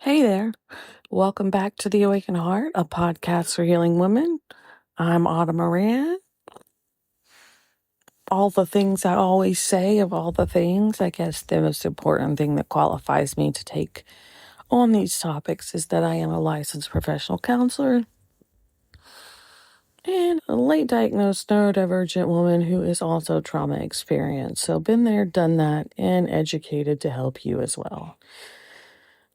Hey there. Welcome back to The Awakened Heart, a podcast for healing women. I'm Autumn Moran. All the things I always say of all the things, I guess the most important thing that qualifies me to take on these topics is that I am a licensed professional counselor and a late diagnosed neurodivergent woman who is also trauma experienced. So been there, done that, and educated to help you as well.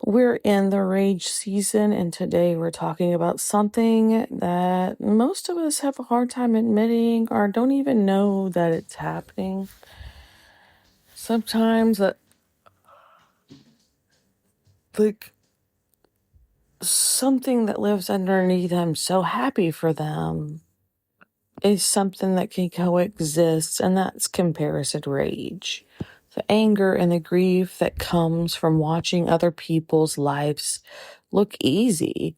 We're in the rage season, and today we're talking about something that most of us have a hard time admitting or don't even know that it's happening. Sometimes, something that lives underneath I'm so happy for them is something that can coexist, and that's comparison rage. The anger and the grief that comes from watching other people's lives look easy.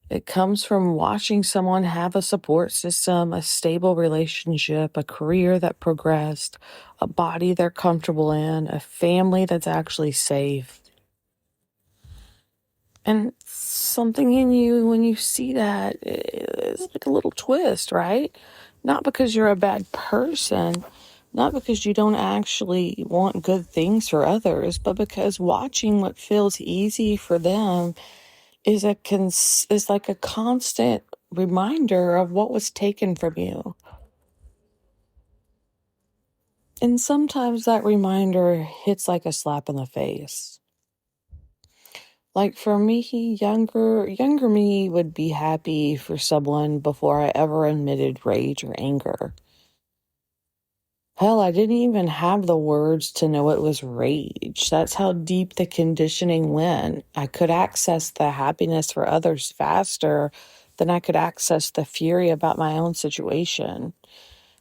It comes from watching someone have a support system, a stable relationship, a career that progressed, a body they're comfortable in, a family that's actually safe. And something in you, when you see that, it's like a little twist, right? Not because you're a bad person, not because you don't actually want good things for others, but because watching what feels easy for them is like a constant reminder of what was taken from you. And sometimes that reminder hits like a slap in the face. Like for me, younger me would be happy for someone before I ever admitted rage or anger. Hell, I didn't even have the words to know it was rage. That's how deep the conditioning went. I could access the happiness for others faster than I could access the fury about my own situation.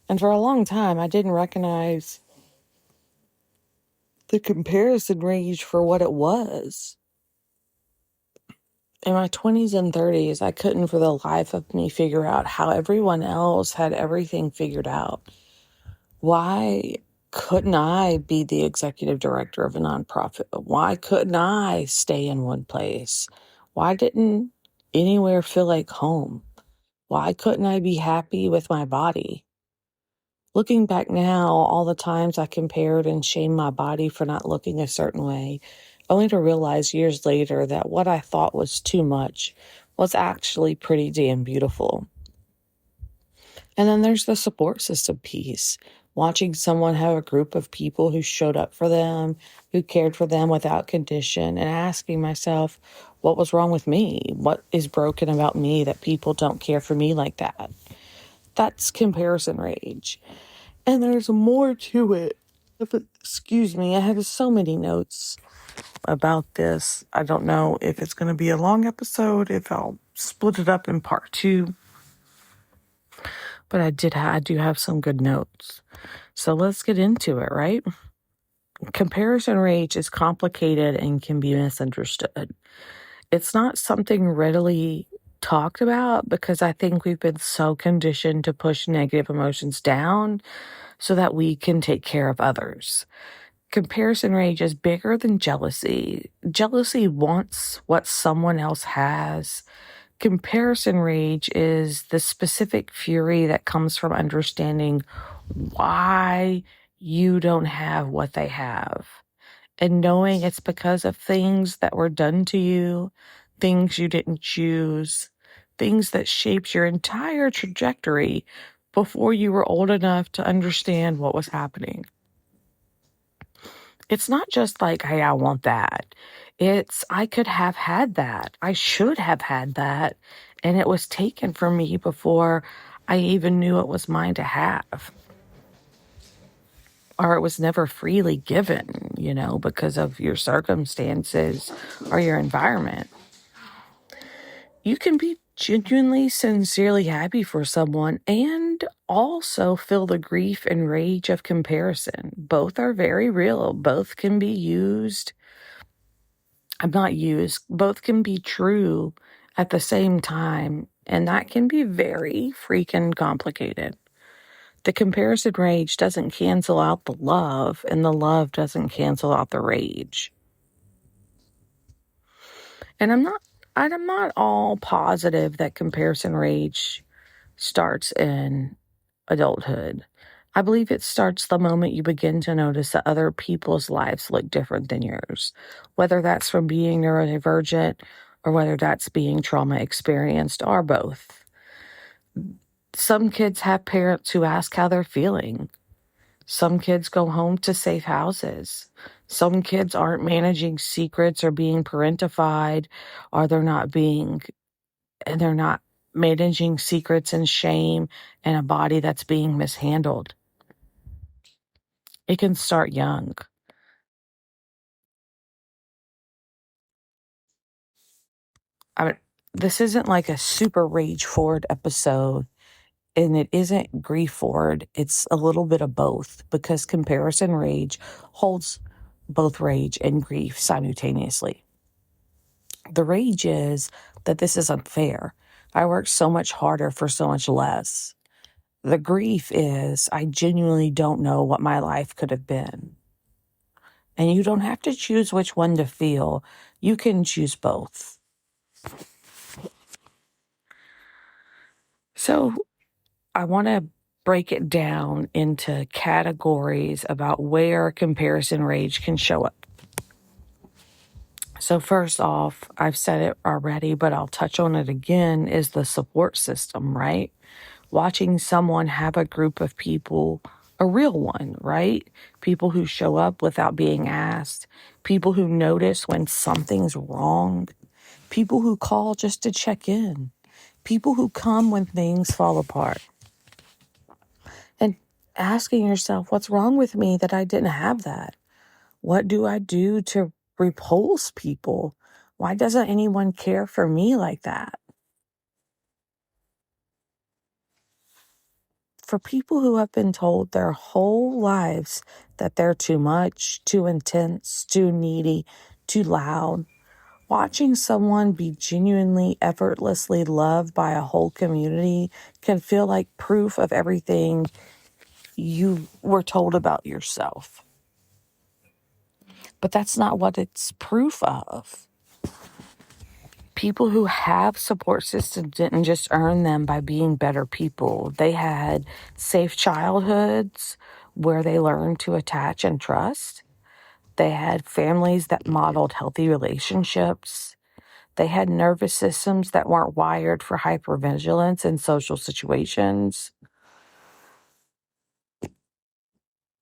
And for a long time, I didn't recognize the comparison rage for what it was. In my 20s and 30s, I couldn't for the life of me figure out how everyone else had everything figured out. Why couldn't I be the executive director of a nonprofit? Why couldn't I stay in one place? Why didn't anywhere feel like home? Why couldn't I be happy with my body? Looking back now, all the times I compared and shamed my body for not looking a certain way, only to realize years later that what I thought was too much was actually pretty damn beautiful. And then there's the support system piece. Watching someone have a group of people who showed up for them, who cared for them without condition, and asking myself, what was wrong with me? What is broken about me that people don't care for me like that? That's comparison rage. And there's more to it. Excuse me, I have so many notes about this. I don't know if it's going to be a long episode, if I'll split it up in part 2. But I do have some good notes. So let's get into it, right? Comparison rage is complicated and can be misunderstood. It's not something readily talked about because I think we've been so conditioned to push negative emotions down so that we can take care of others. Comparison rage is bigger than jealousy. Jealousy wants what someone else has. Comparison rage is the specific fury that comes from understanding why you don't have what they have, and knowing it's because of things that were done to you, things you didn't choose, things that shaped your entire trajectory before you were old enough to understand what was happening. It's not just like, hey, I want that. It's, I could have had that. I should have had that. And it was taken from me before I even knew it was mine to have. Or it was never freely given, because of your circumstances or your environment. You can be genuinely, sincerely happy for someone and also feel the grief and rage of comparison. Both are very real. Both can be both can be true at the same time. And that can be very freaking complicated. The comparison rage doesn't cancel out the love, and the love doesn't cancel out the rage. And I'm not all positive that comparison rage starts in adulthood. I believe it starts the moment you begin to notice that other people's lives look different than yours, whether that's from being neurodivergent or whether that's being trauma experienced or both. Some kids have parents who ask how they're feeling. Some kids go home to safe houses. Some kids aren't managing secrets or being parentified, or they're not managing secrets and shame in a body that's being mishandled. It can start young. I mean, this isn't like a super rage forward episode, and it isn't grief forward. It's a little bit of both because comparison rage holds both rage and grief simultaneously. The rage is that this is unfair. I worked so much harder for so much less. The grief is I genuinely don't know what my life could have been. And you don't have to choose which one to feel. You can choose both. So I want to break it down into categories about where comparison rage can show up. So first off, I've said it already, but I'll touch on it again, is the support system, right? Watching someone have a group of people, a real one, right? People who show up without being asked, people who notice when something's wrong, people who call just to check in, people who come when things fall apart. And asking yourself, what's wrong with me that I didn't have that? What do I do to repulse people? Why doesn't anyone care for me like that? For people who have been told their whole lives that they're too much, too intense, too needy, too loud, watching someone be genuinely, effortlessly loved by a whole community can feel like proof of everything you were told about yourself. But that's not what it's proof of. People who have support systems didn't just earn them by being better people. They had safe childhoods where they learned to attach and trust. They had families that modeled healthy relationships. They had nervous systems that weren't wired for hypervigilance in social situations.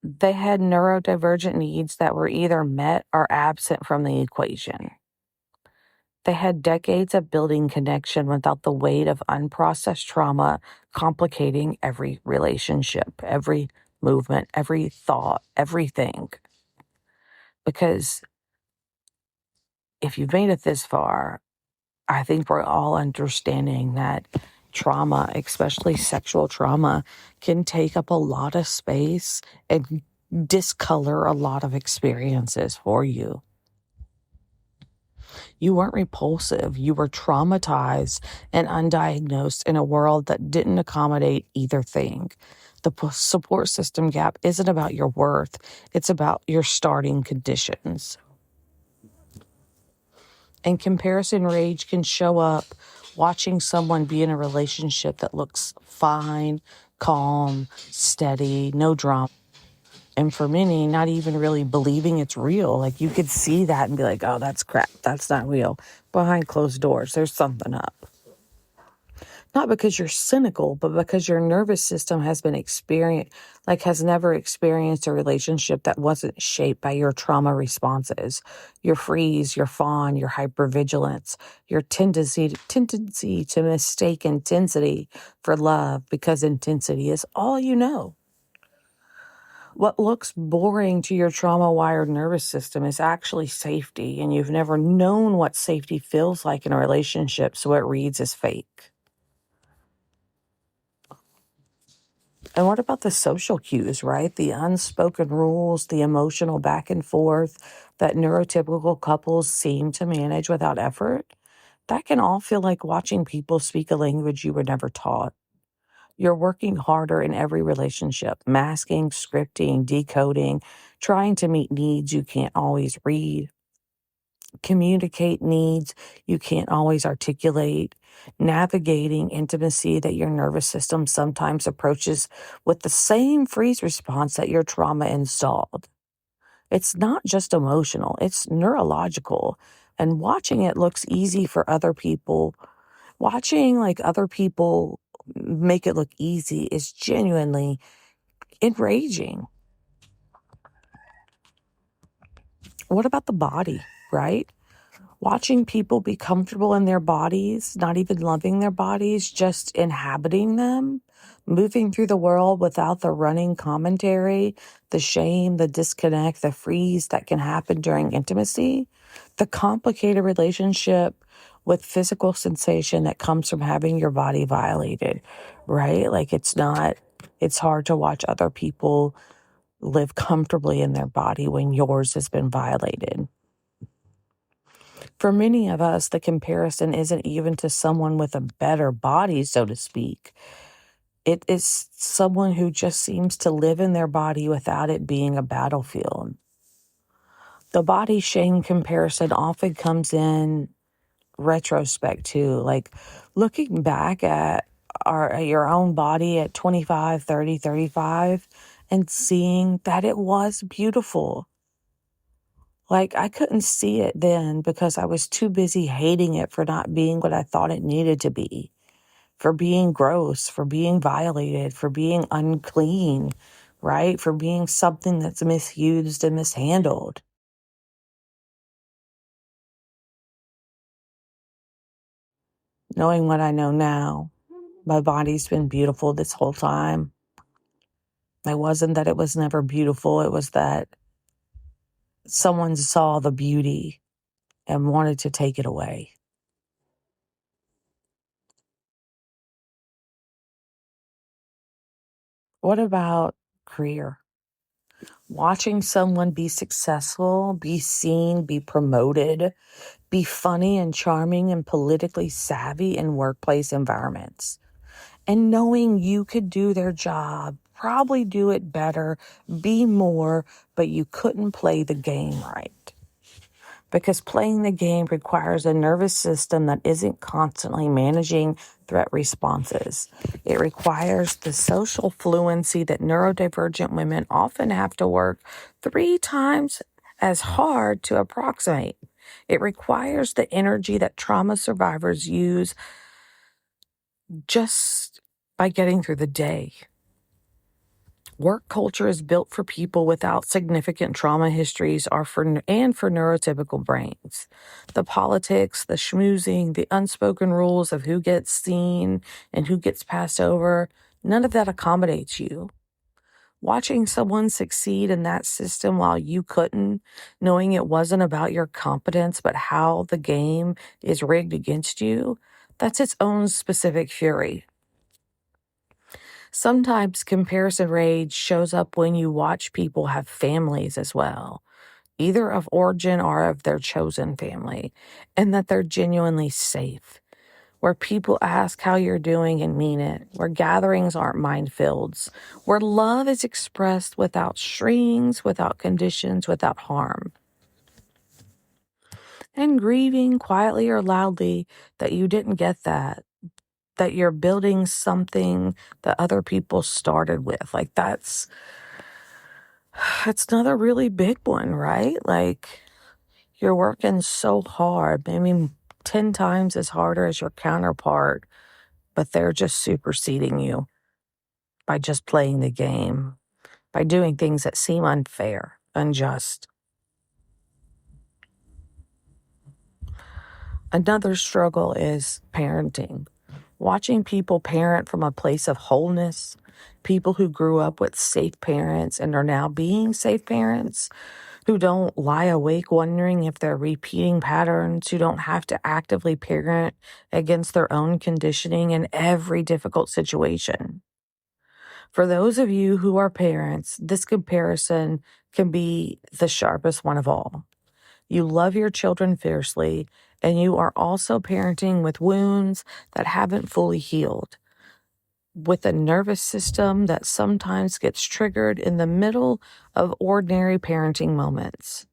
They had neurodivergent needs that were either met or absent from the equation. They had decades of building connection without the weight of unprocessed trauma complicating every relationship, every movement, every thought, everything. Because if you've made it this far, I think we're all understanding that trauma, especially sexual trauma, can take up a lot of space and discolor a lot of experiences for you. You weren't repulsive. You were traumatized and undiagnosed in a world that didn't accommodate either thing. The support system gap isn't about your worth. It's about your starting conditions. And comparison rage can show up watching someone be in a relationship that looks fine, calm, steady, no drama. And for many, not even really believing it's real. Like you could see that and be like, oh, that's crap. That's not real. Behind closed doors, there's something up. Not because you're cynical, but because your nervous system has never experienced a relationship that wasn't shaped by your trauma responses, your freeze, your fawn, your hypervigilance, your tendency to mistake intensity for love because intensity is all you know. What looks boring to your trauma-wired nervous system is actually safety, and you've never known what safety feels like in a relationship, so it reads as fake. And what about the social cues, right? The unspoken rules, the emotional back and forth that neurotypical couples seem to manage without effort? That can all feel like watching people speak a language you were never taught. You're working harder in every relationship, masking, scripting, decoding, trying to meet needs you can't always read. communicate needs you can't always articulate, navigating intimacy that your nervous system sometimes approaches with the same freeze response that your trauma installed. It's not just emotional, it's neurological. And watching it looks easy for other people. Watching like other people make it look easy is genuinely enraging. What about the body, right? Watching people be comfortable in their bodies, not even loving their bodies, just inhabiting them, moving through the world without the running commentary, the shame, the disconnect, the freeze that can happen during intimacy, the complicated relationship with physical sensation that comes from having your body violated, right? Like it's hard to watch other people live comfortably in their body when yours has been violated. For many of us, the comparison isn't even to someone with a better body, so to speak. It is someone who just seems to live in their body without it being a battlefield. The body shame comparison often comes in retrospect too, like looking back at your own body at 25, 30, 35, and seeing that it was beautiful. Like, I couldn't see it then because I was too busy hating it for not being what I thought it needed to be, for being gross, for being violated, for being unclean, right? For being something that's misused and mishandled. Knowing what I know now, my body's been beautiful this whole time. It wasn't that it was never beautiful, it was that someone saw the beauty and wanted to take it away. What about career? Watching someone be successful, be seen, be promoted, be funny and charming and politically savvy in workplace environments. And knowing you could do their job, probably do it better, be more, but you couldn't play the game right. Because playing the game requires a nervous system that isn't constantly managing threat responses. It requires the social fluency that neurodivergent women often have to work 3 times as hard to approximate. It requires the energy that trauma survivors use just by getting through the day. Work culture is built for people without significant trauma histories and for neurotypical brains. The politics, the schmoozing, the unspoken rules of who gets seen and who gets passed over, none of that accommodates you. Watching someone succeed in that system while you couldn't, knowing it wasn't about your competence but how the game is rigged against you, that's its own specific fury. Sometimes comparison rage shows up when you watch people have families as well, either of origin or of their chosen family, and that they're genuinely safe, where people ask how you're doing and mean it, where gatherings aren't minefields, where love is expressed without strings, without conditions, without harm. And grieving quietly or loudly that you didn't get that you're building something that other people started with. Like that's another really big one, right? Like you're working so hard, maybe 10 times as harder as your counterpart, but they're just superseding you by just playing the game, by doing things that seem unfair, unjust. Another struggle is parenting. Watching people parent from a place of wholeness, people who grew up with safe parents and are now being safe parents, who don't lie awake wondering if they're repeating patterns, who don't have to actively parent against their own conditioning in every difficult situation. For those of you who are parents, this comparison can be the sharpest one of all. You love your children fiercely, and you are also parenting with wounds that haven't fully healed, with a nervous system that sometimes gets triggered in the middle of ordinary parenting moments.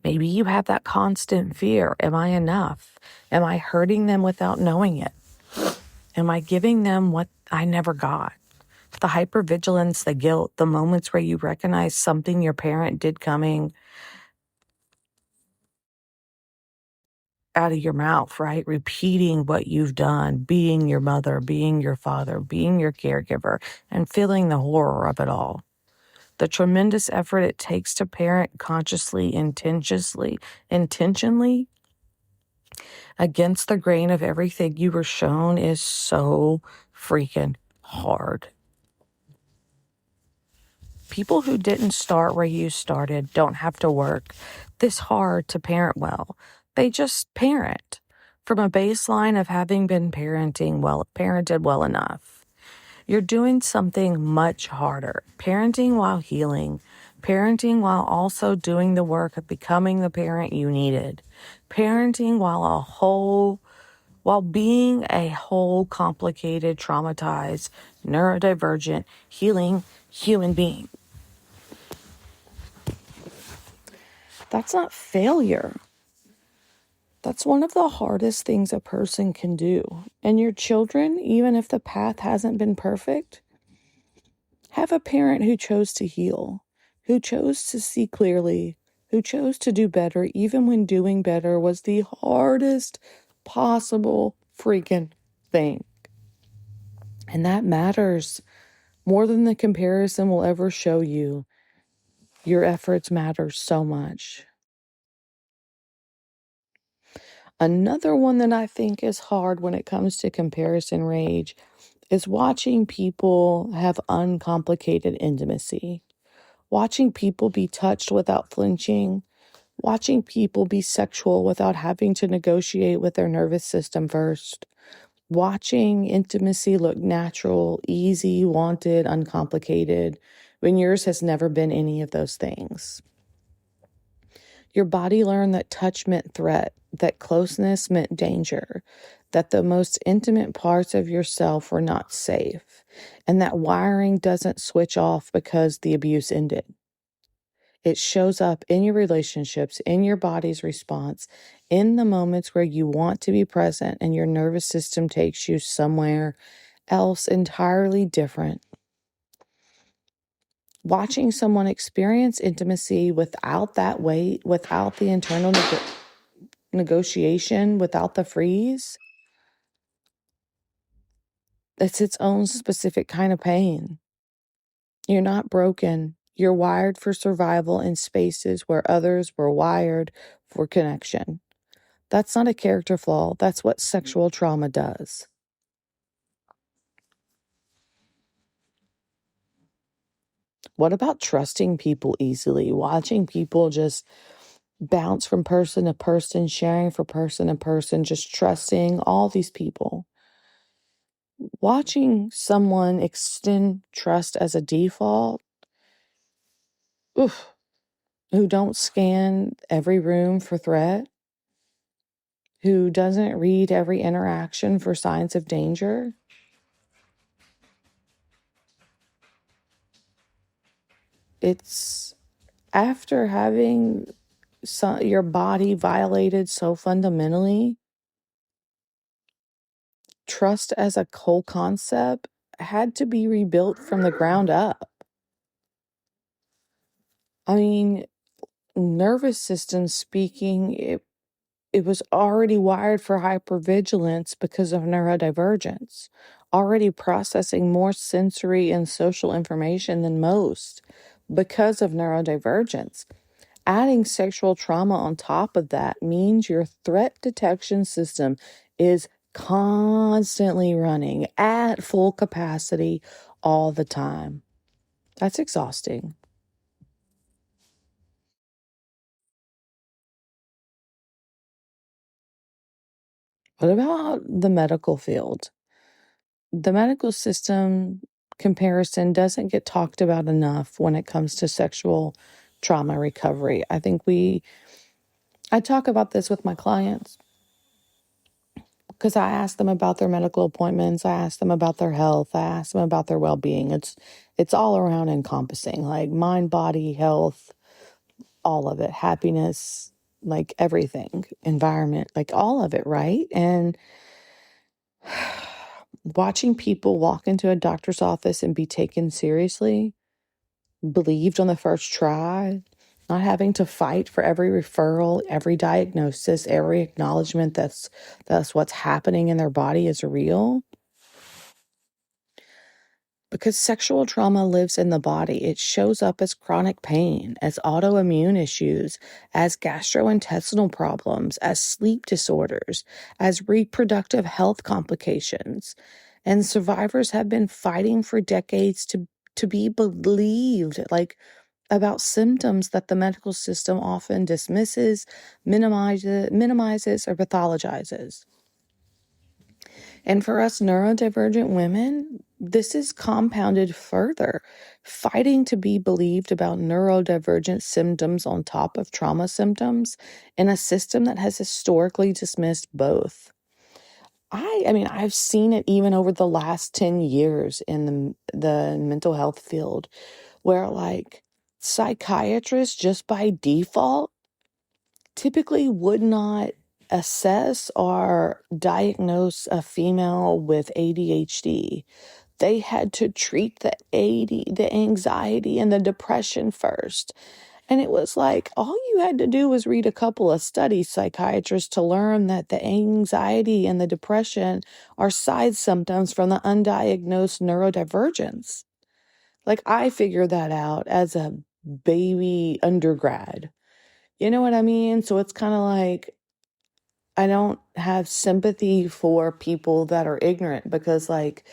Maybe you have that constant fear. Am I enough? Am I hurting them without knowing it? Am I giving them what I never got? The hypervigilance, the guilt, the moments where you recognize something your parent did coming out of your mouth, right? Repeating what you've done, being your mother, being your father, being your caregiver, and feeling the horror of it all. The tremendous effort it takes to parent consciously, intentionally against the grain of everything you were shown is so freaking hard. People who didn't start where you started don't have to work this hard to parent well. They just parent from a baseline of having been parented well enough. You're doing something much harder. Parenting while healing. Parenting while also doing the work of becoming the parent you needed. Parenting while being a whole, complicated, traumatized, neurodivergent, healing human being. That's not failure. That's one of the hardest things a person can do. And your children, even if the path hasn't been perfect, have a parent who chose to heal, who chose to see clearly, who chose to do better, even when doing better was the hardest possible freaking thing. And that matters more than the comparison will ever show you. Your efforts matter so much. Another one that I think is hard when it comes to comparison rage is watching people have uncomplicated intimacy, watching people be touched without flinching, watching people be sexual without having to negotiate with their nervous system first, watching intimacy look natural, easy, wanted, uncomplicated, when yours has never been any of those things. Your body learned that touch meant threat, that closeness meant danger, that the most intimate parts of yourself were not safe, and that wiring doesn't switch off because the abuse ended. It shows up in your relationships, in your body's response, in the moments where you want to be present and your nervous system takes you somewhere else entirely different. Watching someone experience intimacy without that weight, without the internal negotiation, without the freeze, it's its own specific kind of pain. You're not broken. You're wired for survival in spaces where others were wired for connection. That's not a character flaw. That's what sexual trauma does. What about trusting people easily? Watching people just bounce from person to person, sharing from person to person, just trusting all these people. Watching someone extend trust as a default, oof, who don't scan every room for threat, who doesn't read every interaction for signs of danger. It's after having your body violated so fundamentally, trust as a whole concept had to be rebuilt from the ground up. I mean, nervous system speaking, it was already wired for hypervigilance because of neurodivergence, already processing more sensory and social information than most because of neurodivergence. Adding sexual trauma on top of that means your threat detection system is constantly running at full capacity all the time. That's exhausting. What about the medical field? The medical system comparison doesn't get talked about enough when it comes to sexual trauma recovery. I talk about this with my clients because I ask them about their medical appointments. I ask them about their health. I ask them about their well-being. It's all around encompassing, like mind, body, health, all of it, happiness, like everything, environment, like all of it, right? And watching people walk into a doctor's office and be taken seriously, believed on the first try, not having to fight for every referral, every diagnosis, every acknowledgement that's what's happening in their body is real. Because sexual trauma lives in the body. It shows up as chronic pain, as autoimmune issues, as gastrointestinal problems, as sleep disorders, as reproductive health complications. And survivors have been fighting for decades to be believed, like about symptoms that the medical system often dismisses, minimizes, or pathologizes. And for us neurodivergent women, this is compounded further, fighting to be believed about neurodivergent symptoms on top of trauma symptoms in a system that has historically dismissed both. I mean, I've seen it even over the last 10 years in the mental health field, where like psychiatrists just by default typically would not assess or diagnose a female with ADHD. They had to treat the anxiety and the depression first. And it was like, all you had to do was read a couple of studies, psychiatrists, to learn that the anxiety and the depression are side symptoms from the undiagnosed neurodivergence. Like, I figured that out as a baby undergrad. You know what I mean? So it's kind of like, I don't have sympathy for people that are ignorant because, like,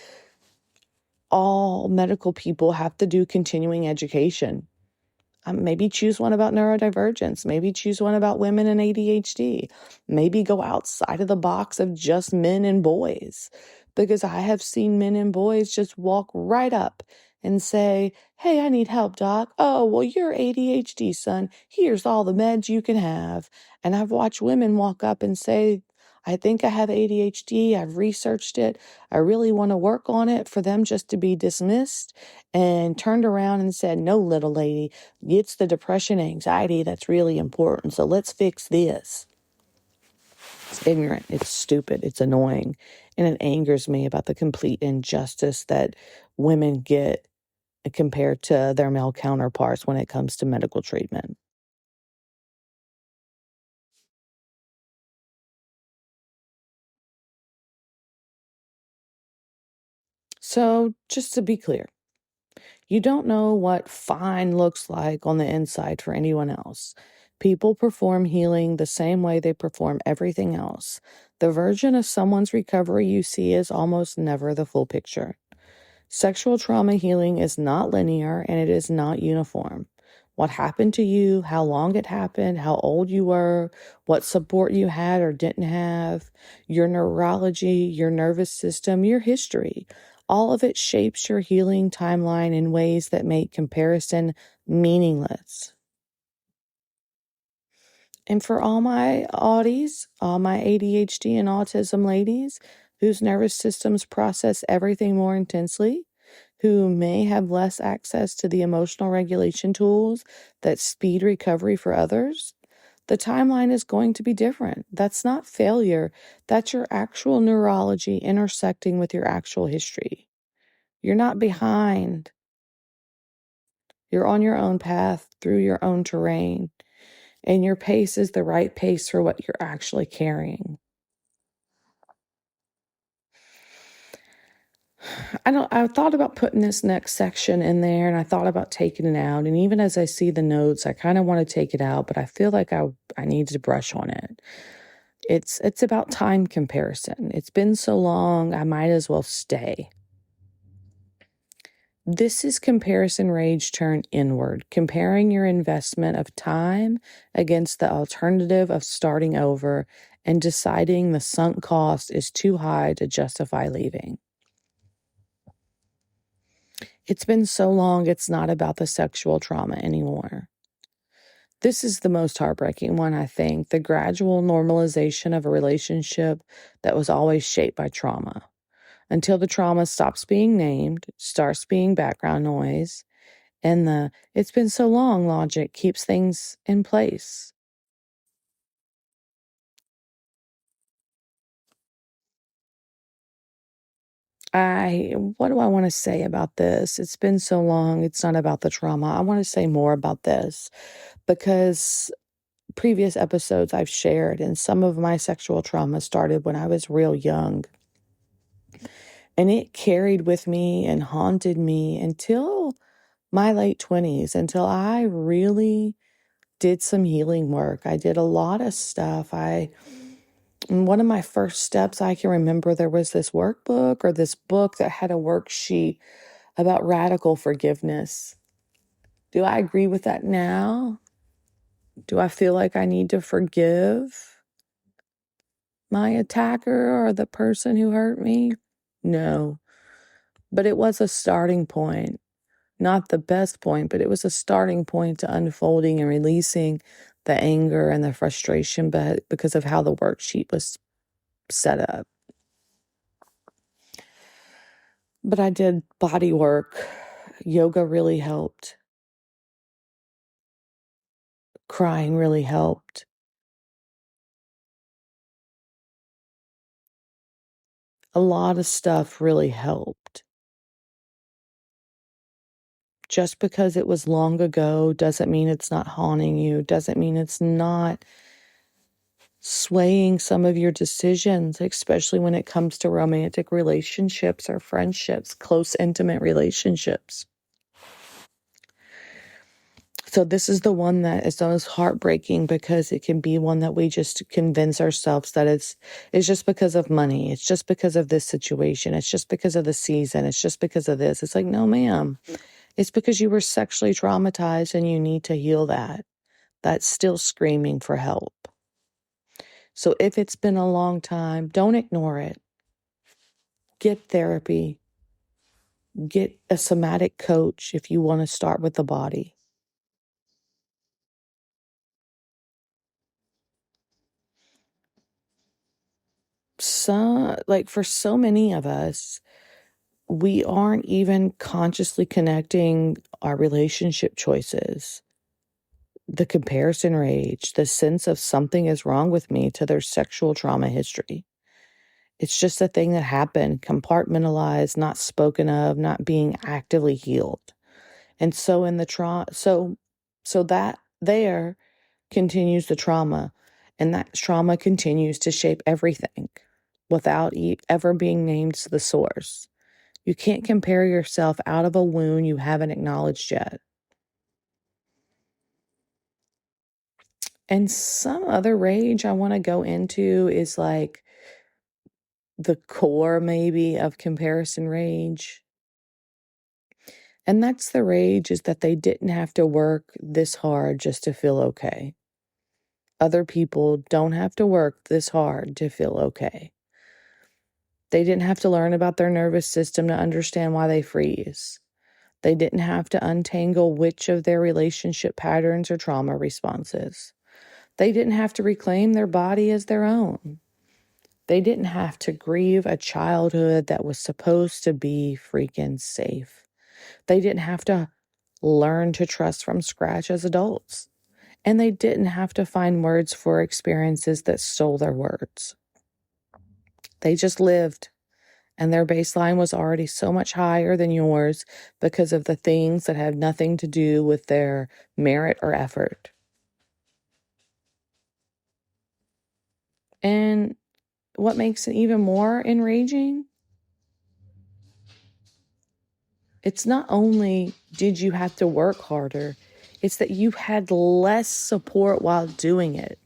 all medical people have to do continuing education. Maybe choose one about neurodivergence. Maybe choose one about women and ADHD. Maybe go outside of the box of just men and boys. Because I have seen men and boys just walk right up and say, "Hey, I need help, doc." "Oh, well, you're ADHD, son. Here's all the meds you can have." And I've watched women walk up and say, "I think I have ADHD. I've researched it. I really want to work on it," for them just to be dismissed and turned around and said, "No, little lady, it's the depression, anxiety that's really important. So let's fix this." It's ignorant. It's stupid. It's annoying. And it angers me about the complete injustice that women get compared to their male counterparts when it comes to medical treatment. So just to be clear, you don't know what fine looks like on the inside for anyone else. People perform healing the same way they perform everything else. The version of someone's recovery you see is almost never the full picture. Sexual trauma healing is not linear and it is not uniform. What happened to you, how long it happened, how old you were, what support you had or didn't have, your neurology, your nervous system, your history. All of it shapes your healing timeline in ways that make comparison meaningless. And for all my Audis, all my ADHD and autism ladies whose nervous systems process everything more intensely, who may have less access to the emotional regulation tools that speed recovery for others, the timeline is going to be different. That's not failure. That's your actual neurology intersecting with your actual history. You're not behind. You're on your own path through your own terrain, and your pace is the right pace for what you're actually carrying. I thought about putting this next section in there, and I thought about taking it out. And even as I see the notes, I kind of want to take it out, but I feel like I need to brush on it. It's about time comparison. It's been so long, I might as well stay. This is comparison rage turned inward, comparing your investment of time against the alternative of starting over and deciding the sunk cost is too high to justify leaving. It's been so long, it's not about the sexual trauma anymore. This is the most heartbreaking one, I think, the gradual normalization of a relationship that was always shaped by trauma. Until the trauma stops being named, starts being background noise, and the "it's been so long" logic keeps things in place. what do I want to say about this? It's been so long. It's not about the trauma. I want to say more about this because previous episodes I've shared, and some of my sexual trauma started when I was real young. And it carried with me and haunted me until my late 20s, until I really did some healing work. I did a lot of stuff. And one of my first steps, I can remember there was this workbook or this book that had a worksheet about radical forgiveness. Do I agree with that now? Do I feel like I need to forgive my attacker or the person who hurt me? No. But it was a starting point. Not the best point, but it was a starting point to unfolding and releasing the anger and the frustration because of how the worksheet was set up. But I did body work. Yoga really helped. Crying really helped. A lot of stuff really helped. Just because it was long ago doesn't mean it's not haunting you, doesn't mean it's not swaying some of your decisions, especially when it comes to romantic relationships or friendships, close, intimate relationships. So this is the one that is the most heartbreaking because it can be one that we just convince ourselves that it's just because of money. It's just because of this situation. It's just because of the season. It's just because of this. It's like, no, ma'am. It's because you were sexually traumatized and you need to heal that. That's still screaming for help. So if it's been a long time, don't ignore it. Get therapy. Get a somatic coach if you want to start with the body. For so many of us, we aren't even consciously connecting our relationship choices, the comparison rage, the sense of something is wrong with me to their sexual trauma history. It's just a thing that happened, compartmentalized, not spoken of, not being actively healed. And so in the so that there continues the trauma, and that trauma continues to shape everything without ever being named to the source. You can't compare yourself out of a wound you haven't acknowledged yet. And some other rage I want to go into is like the core maybe of comparison rage. And that's the rage is that they didn't have to work this hard just to feel okay. Other people don't have to work this hard to feel okay. They didn't have to learn about their nervous system to understand why they freeze. They didn't have to untangle which of their relationship patterns or trauma responses. They didn't have to reclaim their body as their own. They didn't have to grieve a childhood that was supposed to be freaking safe. They didn't have to learn to trust from scratch as adults. And they didn't have to find words for experiences that stole their words. They just lived, and their baseline was already so much higher than yours because of the things that have nothing to do with their merit or effort. And what makes it even more enraging, it's not only did you have to work harder, it's that you had less support while doing it,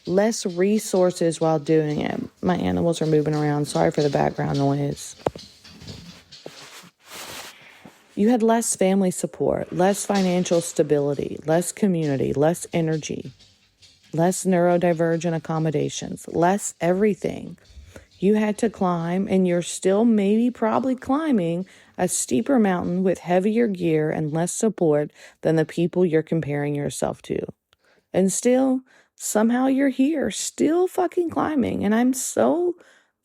less resources while doing it. My animals are moving around. Sorry for the background noise. You had less family support, less financial stability, less community, less energy, less neurodivergent accommodations, less everything. You had to climb, and you're still probably climbing a steeper mountain with heavier gear and less support than the people you're comparing yourself to. And still, somehow you're here, still fucking climbing. And I'm so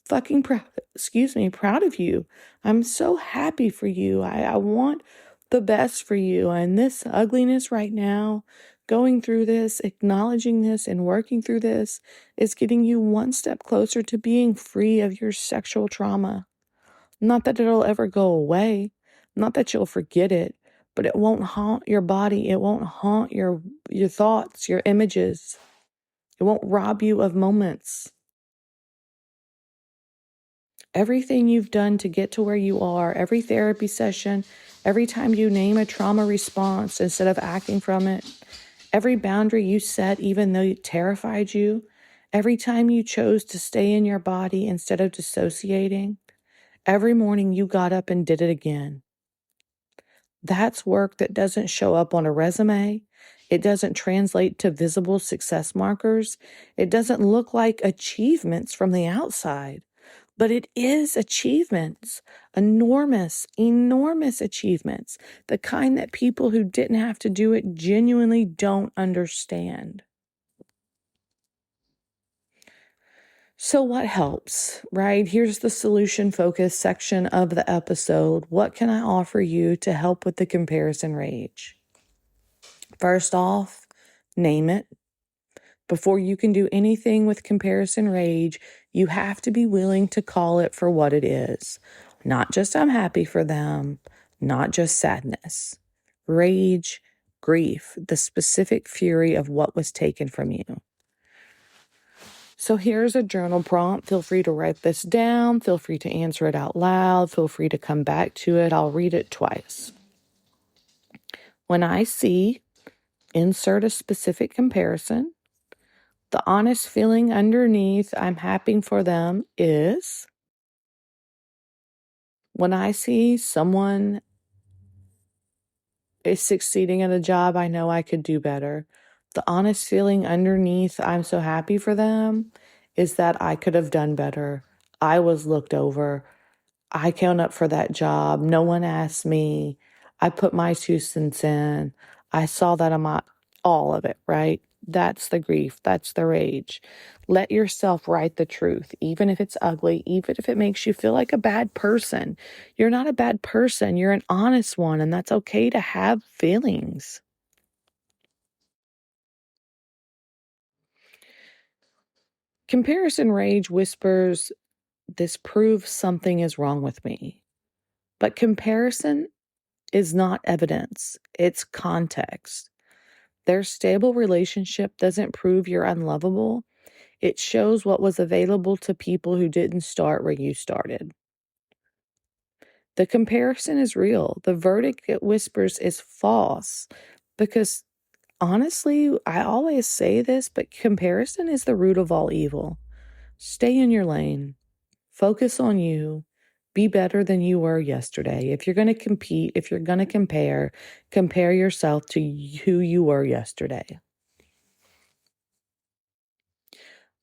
fucking proud of you. I'm so happy for you. I want the best for you. And this ugliness right now, going through this, acknowledging this, and working through this is getting you one step closer to being free of your sexual trauma. Not that it'll ever go away, not that you'll forget it, but it won't haunt your body. It won't haunt your thoughts, your images. It won't rob you of moments. Everything you've done to get to where you are, every therapy session, every time you name a trauma response instead of acting from it, every boundary you set even though it terrified you, every time you chose to stay in your body instead of dissociating, every morning you got up and did it again. That's work that doesn't show up on a resume. It doesn't translate to visible success markers. It doesn't look like achievements from the outside. But it is achievements, enormous, enormous achievements, the kind that people who didn't have to do it genuinely don't understand. So what helps, right? Here's the solution focus section of the episode. What can I offer you to help with the comparison rage? First off, name it. Before you can do anything with comparison rage, you have to be willing to call it for what it is. Not just I'm happy for them, not just sadness. Rage, grief, the specific fury of what was taken from you. So here's a journal prompt. Feel free to write this down. Feel free to answer it out loud. Feel free to come back to it. I'll read it twice. When I see, insert a specific comparison. The honest feeling underneath I'm happy for them is when I see someone is succeeding at a job I know I could do better. The honest feeling underneath I'm so happy for them is that I could have done better. I was looked over. I count up for that job. No one asked me. I put my 2 cents in. I saw that I'm all of it, right? That's the grief. That's the rage. Let yourself write the truth, even if it's ugly, even if it makes you feel like a bad person. You're not a bad person. You're an honest one, and that's okay to have feelings. Comparison rage whispers, this proves something is wrong with me. But comparison is not evidence. It's context. Their stable relationship doesn't prove you're unlovable. It shows what was available to people who didn't start where you started. The comparison is real. The verdict it whispers is false because honestly, I always say this, but comparison is the root of all evil. Stay in your lane. Focus on you. Be better than you were yesterday. If you're going to compete, if you're going to compare yourself to who you were yesterday.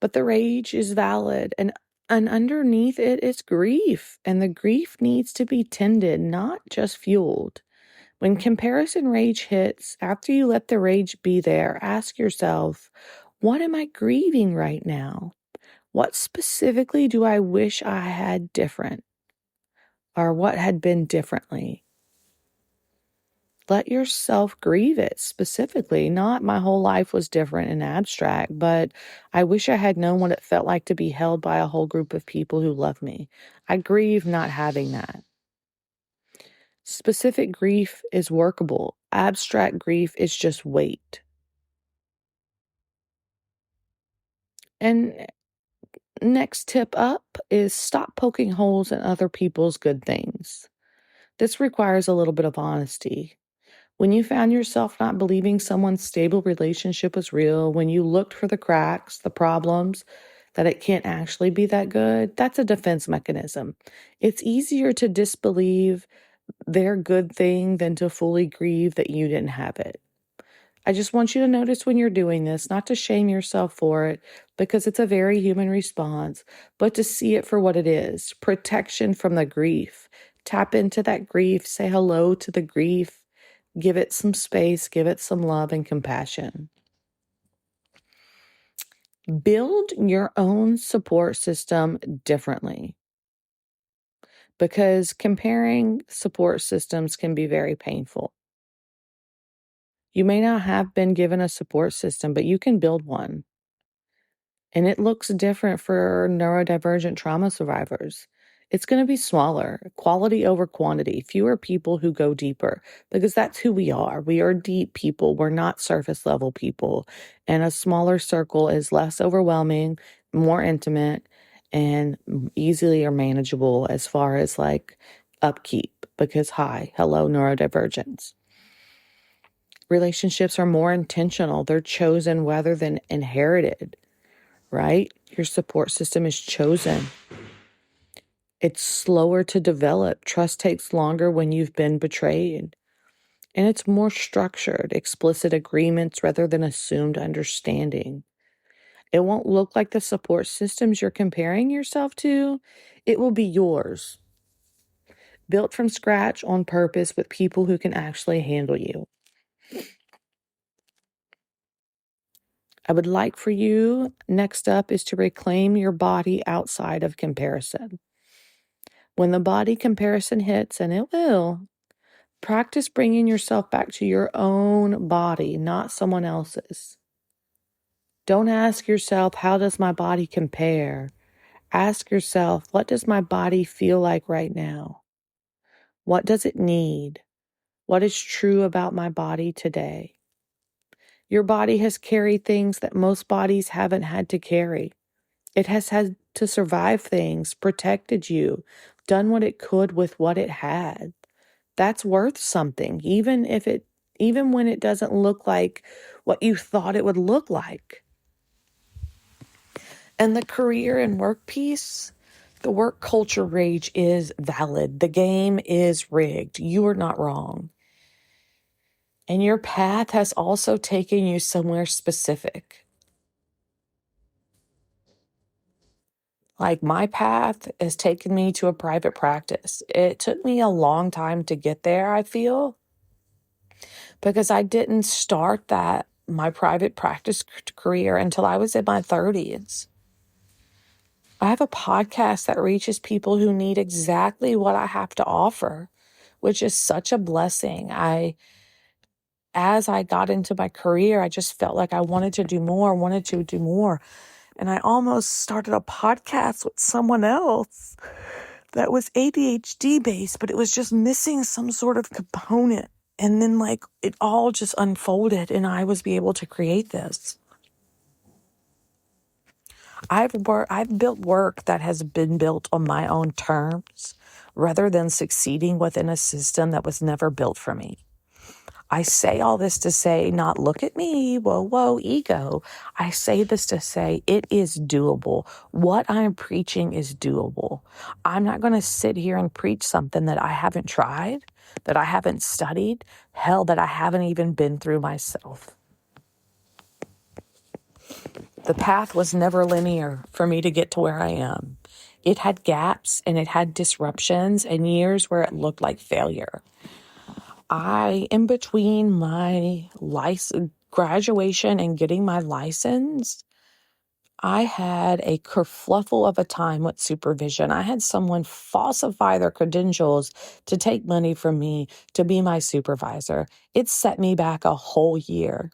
But the rage is valid, and underneath it is grief, and the grief needs to be tended, not just fueled. When comparison rage hits, after you let the rage be there, ask yourself, what am I grieving right now? What specifically do I wish I had different? Or what had been differently? Let yourself grieve it specifically, not my whole life was different and abstract, but I wish I had known what it felt like to be held by a whole group of people who love me. I grieve not having that. Specific grief is workable. Abstract grief is just weight. And next tip up is stop poking holes in other people's good things. This requires a little bit of honesty. When you found yourself not believing someone's stable relationship was real, when you looked for the cracks, the problems, that it can't actually be that good, that's a defense mechanism. It's easier to disbelieve their good thing than to fully grieve that you didn't have it. I just want you to notice when you're doing this, not to shame yourself for it, because it's a very human response, but to see it for what it is, protection from the grief. Tap into that grief, say hello to the grief, give it some space, give it some love and compassion. Build your own support system differently, because comparing support systems can be very painful. You may not have been given a support system, but you can build one. And it looks different for neurodivergent trauma survivors. It's going to be smaller, quality over quantity, fewer people who go deeper, because that's who we are. We are deep people. We're not surface level people. And a smaller circle is less overwhelming, more intimate, and easily or manageable as far as like upkeep, because hello, neurodivergence. Relationships are more intentional. They're chosen rather than inherited, right? Your support system is chosen. It's slower to develop. Trust takes longer when you've been betrayed. And it's more structured, explicit agreements rather than assumed understanding. It won't look like the support systems you're comparing yourself to. It will be yours, built from scratch on purpose with people who can actually handle you. I would like for you, next up, is to reclaim your body outside of comparison. When the body comparison hits, and it will, practice bringing yourself back to your own body, not someone else's. Don't ask yourself, how does my body compare? Ask yourself, what does my body feel like right now? What does it need? What is true about my body today? Your body has carried things that most bodies haven't had to carry. It has had to survive things, protected you, done what it could with what it had. That's worth something, even when it doesn't look like what you thought it would look like. And the career and work piece, the work culture rage is valid. The game is rigged. You are not wrong. And your path has also taken you somewhere specific. Like my path has taken me to a private practice. It took me a long time to get there, I feel, because I didn't start my private practice career until I was in my 30s. I have a podcast that reaches people who need exactly what I have to offer, which is such a blessing. As I got into my career, I just felt like I wanted to do more. And I almost started a podcast with someone else that was ADHD based, but it was just missing some sort of component. And then like it all just unfolded and I was able to create this. I've built work that has been built on my own terms rather than succeeding within a system that was never built for me. I say all this to say, not look at me, whoa, ego. I say this to say it is doable. What I'm preaching is doable. I'm not going to sit here and preach something that I haven't tried, that I haven't studied, hell, that I haven't even been through myself. The path was never linear for me to get to where I am. It had gaps and it had disruptions and years where it looked like failure. In between my graduation and getting my license, I had a kerfluffle of a time with supervision. I had someone falsify their credentials to take money from me to be my supervisor. It set me back a whole year.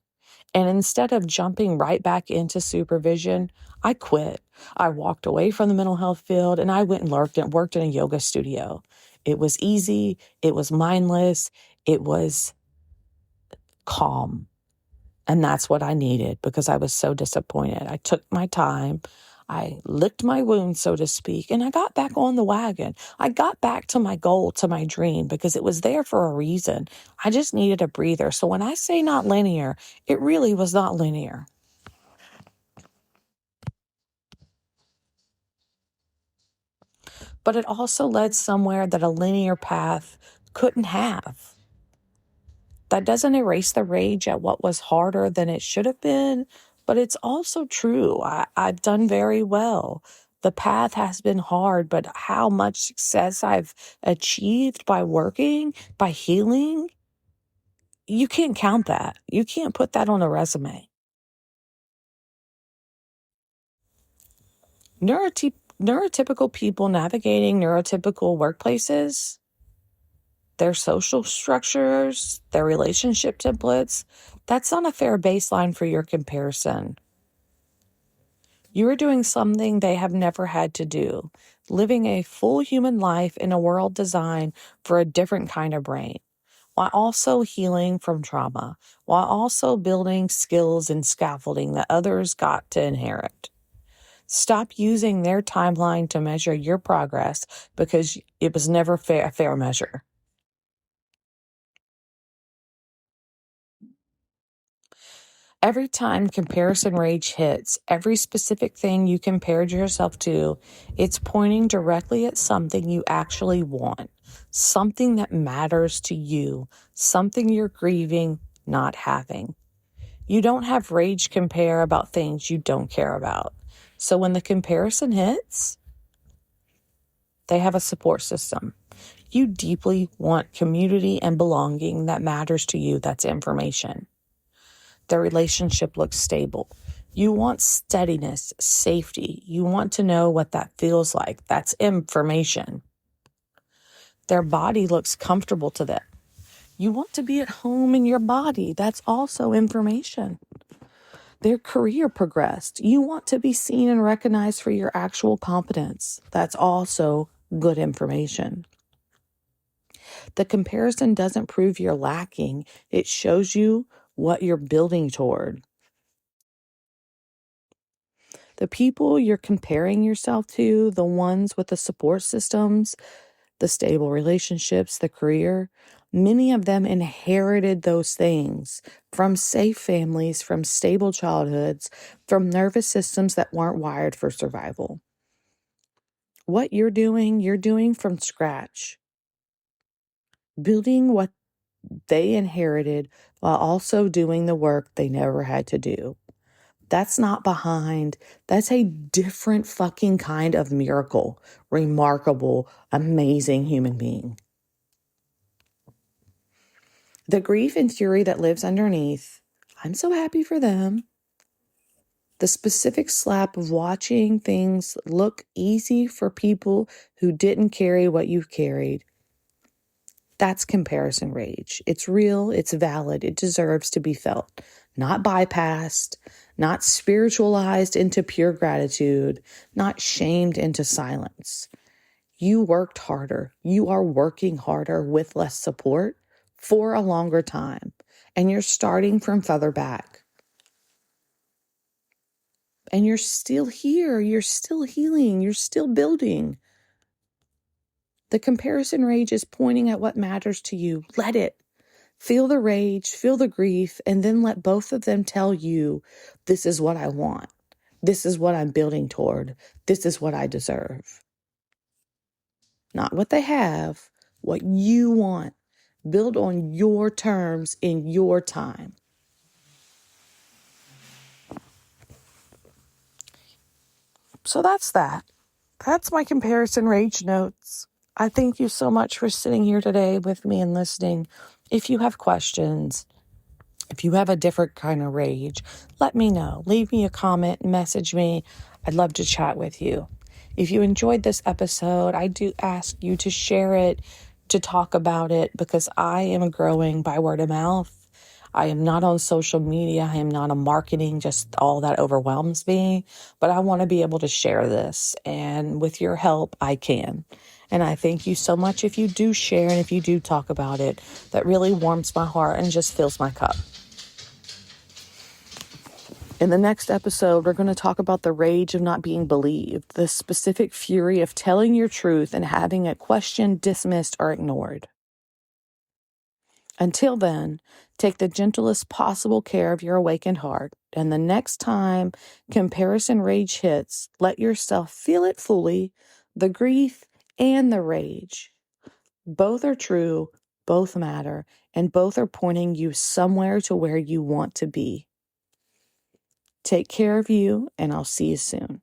And instead of jumping right back into supervision, I quit. I walked away from the mental health field and I went and worked in a yoga studio. It was easy. It was mindless. It was calm. And that's what I needed because I was so disappointed. I took my time. I licked my wounds, so to speak, and I got back on the wagon. I got back to my goal, to my dream, because it was there for a reason. I just needed a breather. So when I say not linear, it really was not linear. But it also led somewhere that a linear path couldn't have. That doesn't erase the rage at what was harder than it should have been, but it's also true. I've done very well. The path has been hard, but how much success I've achieved by working, by healing, you can't count that. You can't put that on a resume. Neurotypical people navigating neurotypical workplaces, their social structures, their relationship templates, that's not a fair baseline for your comparison. You are doing something they have never had to do. living a full human life in a world designed for a different kind of brain, while also healing from trauma, while also building skills and scaffolding that others got to inherit. Stop using their timeline to measure your progress because it was never a fair measure. Every time comparison rage hits, every specific thing you compared yourself to, it's pointing directly at something you actually want, something that matters to you, something you're grieving not having. You don't have rage compare about things you don't care about. So when the comparison hits, they have a support system. You deeply want community and belonging that matters to you. That's information. Their relationship looks stable. You want steadiness, safety. You want to know what that feels like. That's information. Their body looks comfortable to them. You want to be at home in your body. That's also information. Their career progressed. You want to be seen and recognized for your actual competence. That's also good information. The comparison doesn't prove you're lacking. It shows you what you're building toward. The people you're comparing yourself to, the ones with the support systems, the stable relationships, the career, many of them inherited those things from safe families, from stable childhoods, from nervous systems that weren't wired for survival. What you're doing from scratch, building what they inherited while also doing the work they never had to do. That's not behind. That's a different fucking kind of miracle, remarkable, amazing human being. The grief and fury that lives underneath, I'm so happy for them. The specific slap of watching things look easy for people who didn't carry what you've carried. That's comparison rage. It's real, it's valid, it deserves to be felt, not bypassed, not spiritualized into pure gratitude, not shamed into silence. You worked harder. You are working harder with less support for a longer time, and you're starting from further back. And you're still here. You're still healing. You're still building. The comparison rage is pointing at what matters to you. Let it. Feel the rage, feel the grief, and then let both of them tell you, this is what I want. This is what I'm building toward. This is what I deserve. Not what they have, what you want. Build on your terms in your time. So that's that. That's my comparison rage notes. I thank you so much for sitting here today with me and listening. If you have questions, if you have a different kind of rage, let me know. Leave me a comment, message me. I'd love to chat with you. If you enjoyed this episode, I do ask you to share it, to talk about it, because I am growing by word of mouth. I am not on social media. I am not on marketing. Just all that overwhelms me. But I want to be able to share this. And with your help, I can. And I thank you so much if you do share and if you do talk about it. That really warms my heart and just fills my cup. In the next episode, we're going to talk about the rage of not being believed, the specific fury of telling your truth and having it questioned, dismissed, or ignored. Until then, take the gentlest possible care of your awakened heart, and the next time comparison rage hits, let yourself feel it fully, the grief and the rage. Both are true, both matter, and both are pointing you somewhere to where you want to be. Take care of you, and I'll see you soon.